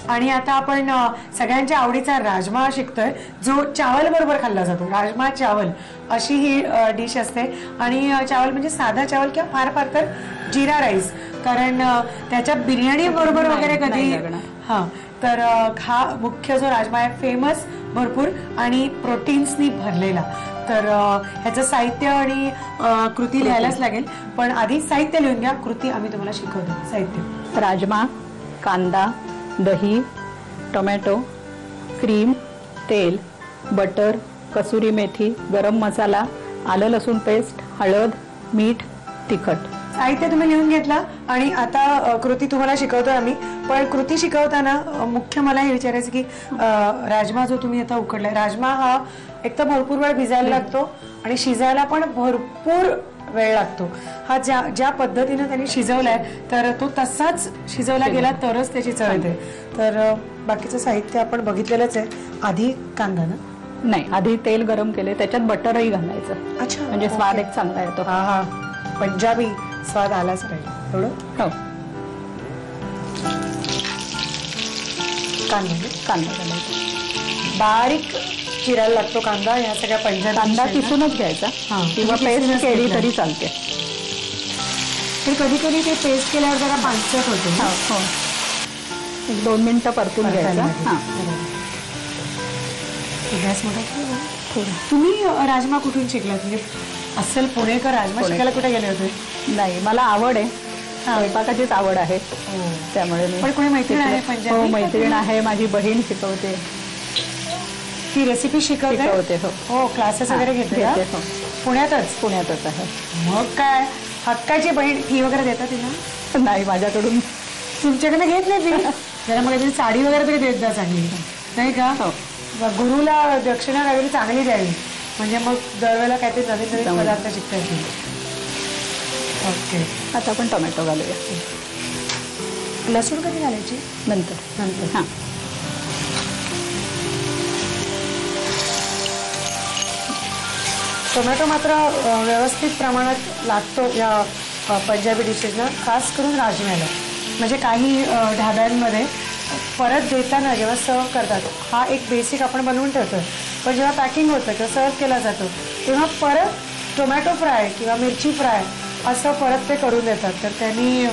आणि आता आपण सगळ्यांच्या आवडीचा राजमा शिकतोय, जो चावल बरोबर खाल्ला जातो. राजमा चावल अशी ही डिश असते. आणि चावल म्हणजे साधा चावल किंवा फार फार तर जिरा राईस, कारण त्याच्या बिर्याणी बरोबर वगैरे कधी हां. तर हा मुख्य जो राजमा आहे फेमस, भरपूर आणि प्रोटीन्सनी भरलेला. तर ह्याचं साहित्य आणि कृती लिहायलाच लागेल, पण आधी साहित्य लिहून घ्या, कृती आम्ही तुम्हाला शिकवतो. साहित्य: राजमा, कांदा, दही, टोमॅटो, क्रीम, तेल, बटर, कसुरी मेथी, गरम मसाला, आलं लसूण पेस्ट, हळद, मीठ, तिखट. साहित्य तुम्ही लिहून घेतला आणि आता कृती तुम्हाला शिकवतोय आम्ही. पण कृती शिकवताना मुख्य मला हे विचारायचं की राजमा जो तुम्ही आता उकडलाय, राजमा हा एक तर भरपूर वेळ भिजायला लागतो आणि शिजायला पण भरपूर वेळ लागतो. हा ज्या पद्धतीने त्यांनी शिजवलाय तर तो तसाच शिजवला गेला तरच त्याची चव येते. तर बाकीचं साहित्य आपण बघितलेलंच आहे. आधी कांदा ना? नाही, आधी तेल गरम केले, त्याच्यात बटरही घालायचं. अच्छा, म्हणजे स्वाद एक चांगला येतो. हा हा, पंजाबी स्वाद आलाच पाहिजे थोडं. हो, कांदा घालायचा, बारीक चिरायला लागतो कांदा. या सगळ्या पंजाबी कांदा किसूनच घ्यायचा किंवा पेस्ट केली तरी चालते. तर कधी कधी ते पेस्ट केल्यावर जरा पांचट होते. हो, 1-2 मिनिटं परतून घ्यायचा. गॅस मोठा. तुम्ही राजमा कुठून शिकलात? म्हणजे असेल पुणेकर राजमा शिकायला कुठे गेले होते? नाही, मला आवड आहे, स्वयंपाकाचीच आवड आहे, त्यामुळे पण कोणी मैत्रीण आहे पंजाबी? हो, मैत्रीण आहे, माझी बहीण शिकवते, ती रेसिपी शिकवते. हो, क्लासेस वगैरे घेते? पुण्यातच आहे. मग काय हक्काची बहीण. फी वगैरे देता तिला? नाही, माझ्याकडून. तुमच्याकडे घेत नाही फी? जरा मग त्याची साडी वगैरे तरी देत जा चांगली, नाही का? गुरुला दक्षिणा वगैरे चांगली द्यावी, म्हणजे मग दरवेळेला काहीतरी नवीन नवीन पदार्थ शिकता येतील. ओके, आता आपण टोमॅटो घालूया. लसूण कधी घालायची? नंतर. हां, टोमॅटो मात्र व्यवस्थित प्रमाणात लागतो या पंजाबी डिशेसना, खास करून राजम्याला. म्हणजे काही ढाब्यांमध्ये परत देताना जेव्हा सर्व करतात, हा एक बेसिक आपण बनवून ठेवतो, पण जेव्हा पॅकिंग होतं किंवा सर्व केला जातो तेव्हा परत टोमॅटो फ्राय किंवा मिरची फ्राय असं परत ते करून देतात. तर त्यांनी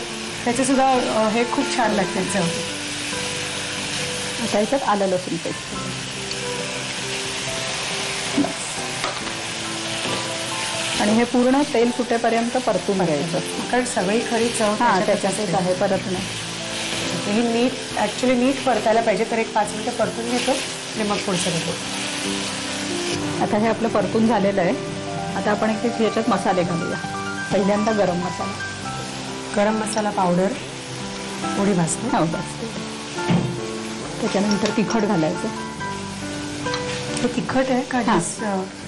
त्याचेसुद्धा हे खूप छान लागते चव. आता याच्यात आलं लसूण पेस्ट. आणि हे पूर्ण तेल सुटेपर्यंत परतून घ्यायचं, कारण सगळी खरी चव त्याच्यातच आहे, परत नाही. हे नीट ॲक्च्युली नीट परतायला पाहिजे. तर एक 5 मिनिटं परतून घेतो आणि मग पुढचं घेतो. आता हे आपलं परतून झालेलं आहे. आता आपण एक याच्यात मसाले घालूया. पहिल्यांदा गरम मसाला पावडर थोडी भाजते. हो, भाजते. त्याच्यानंतर तिखट घालायचं. हे तिखट आहे का?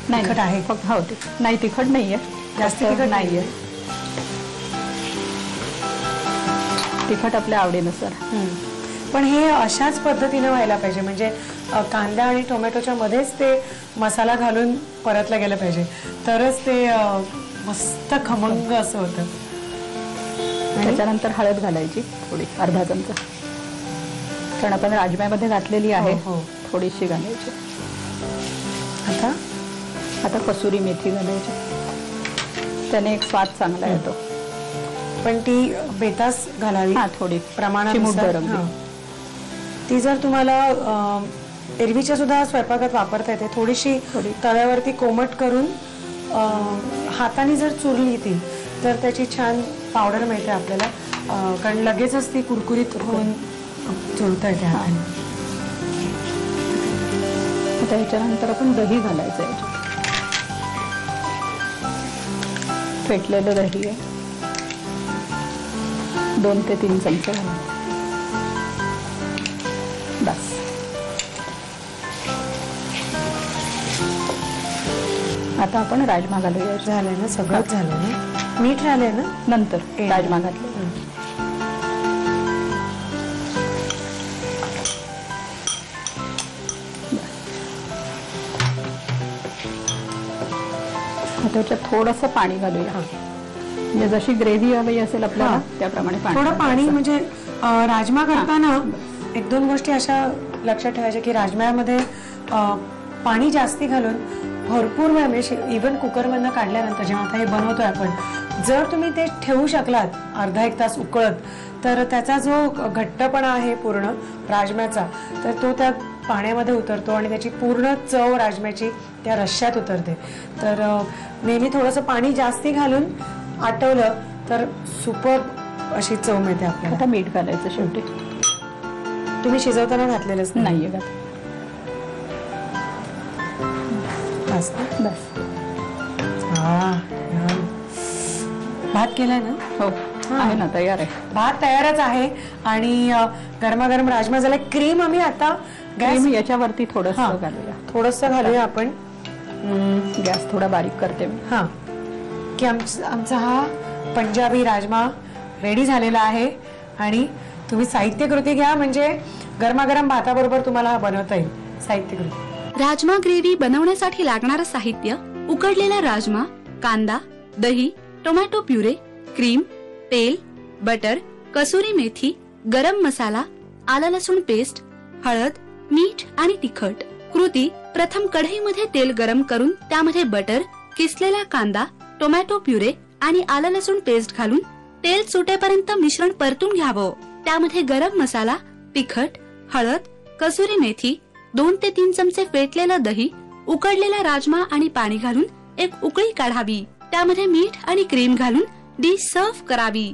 नाही, तिखट आहे फक्त. हो, नाही, तिखट नाही आहे, जास्त तिखट नाही आहे. तिखट आपल्या आवडीनुसार. पण हे अशाच पद्धतीने व्हायला पाहिजे, म्हणजे कांदा आणि टोमॅटोच्या मध्येच ते मसाला घालून परतला गेला पाहिजे, तरच ते मस्त खमंग असं होतं. त्याच्यानंतर हळद घालायची थोडी, अर्धा चमचा, कारण आपण राजम्यामध्ये घातलेली आहे. थोडीशी घालायची. आता कसुरी मेथी घालायची, त्याने एक स्वाद चांगला येतो. पण ती बेतास घालावी, थोडी प्रमाणानुसार. ती जर तुम्हाला एरवीच्या सुद्धा स्वयंपाकात वापरता येते. थोडीशी तव्यावरती कोमट करून हाताने जर चुरली ती, तर त्याची छान पावडर मिळते आपल्याला, कारण लगेचच ती कुरकुरीत होऊन चुरता येते हाताने. आता ह्याच्यानंतर आपण दही घालायचं आहे. फेटलेलं दही आहे, 2 ते 3 चमचे घालायचे. बस. आता आपण राजमा घालूया. झालंय ना? सगळंच झालं ना? मीठ राहिलंय ना? नंतर राजमा घातले. आता त्याच्यात थोडंसं पाणी घालूया. म्हणजे जशी ग्रेव्ही हवी असेल आपल्याला त्याप्रमाणे पाणी थोडं पाणी टाकायचं. म्हणजे राजमा करताना एक दोन गोष्टी अशा लक्षात ठेवायच्या की राजम्यामध्ये पाणी जास्ती घालून भरपूर वेळ म्हणजे इव्हन कुकरमधनं काढल्यानंतर जेव्हा आता हे बनवतोय आपण, जर तुम्ही ते ठेवू शकलात अर्धा एक तास उकळत, तर त्याचा जो घट्टपणा आहे पूर्ण राजम्याचा, तर तो त्या पाण्यामध्ये उतरतो आणि त्याची पूर्ण चव राजम्याची त्या रश्श्यात उतरते. तर नेहमी थोडंसं पाणी जास्ती घालून आटवलं तर सुपर अशी चव मिळते आपल्याला. आता मीठ घालायचं शेवटी. तुम्ही शिजवताना घातलेलंच नाहीये घात. बस बस. भात केलाय ना? हो आहे ना, तयार आहे. भात तयारच आहे आणि गरमागरम राजमा झाला. क्रीम आम्ही आता गॅस याच्यावरती थोडंसं घालूया. थोडंसं घालूया आपण. गॅस थोडा बारीक करते मी. हा की आमचा हा पंजाबी राजमा रेडी झालेला आहे. आणि तुम्ही साहित्य कृती घ्या म्हणजे गरमागरम भाताबरोबर तुम्हाला हा बनवता येईल. साहित्य कृती. राजमा ग्रेव्ही बनवण्यासाठी लागणारं साहित्य: उकडलेला राजमा, कांदा, दही, टोमॅटो प्युरे, क्रीम, तेल, बटर, कसुरी मेथी, गरम मसाला, आलं लसूण पेस्ट, हळद, मीठ आणि तिखट. कृती: प्रथम कढईमध्ये तेल गरम करून त्यामध्ये बटर, किसलेला कांदा, टोमॅटो प्युरे आणि आलं लसूण पेस्ट घालून तेल सुटेपर्यंत मिश्रण परतून घ्यावं. त्यामध्ये गरम मसाला, तिखट, हळद, कसुरी मेथी, 2 ते 3 चमचे फेटलेलं दही, उकडलेला राजमा आणि पाणी घालून एक उकळी काढावी. त्यामध्ये मीठ आणि क्रीम घालून डिश सर्व्ह करावी.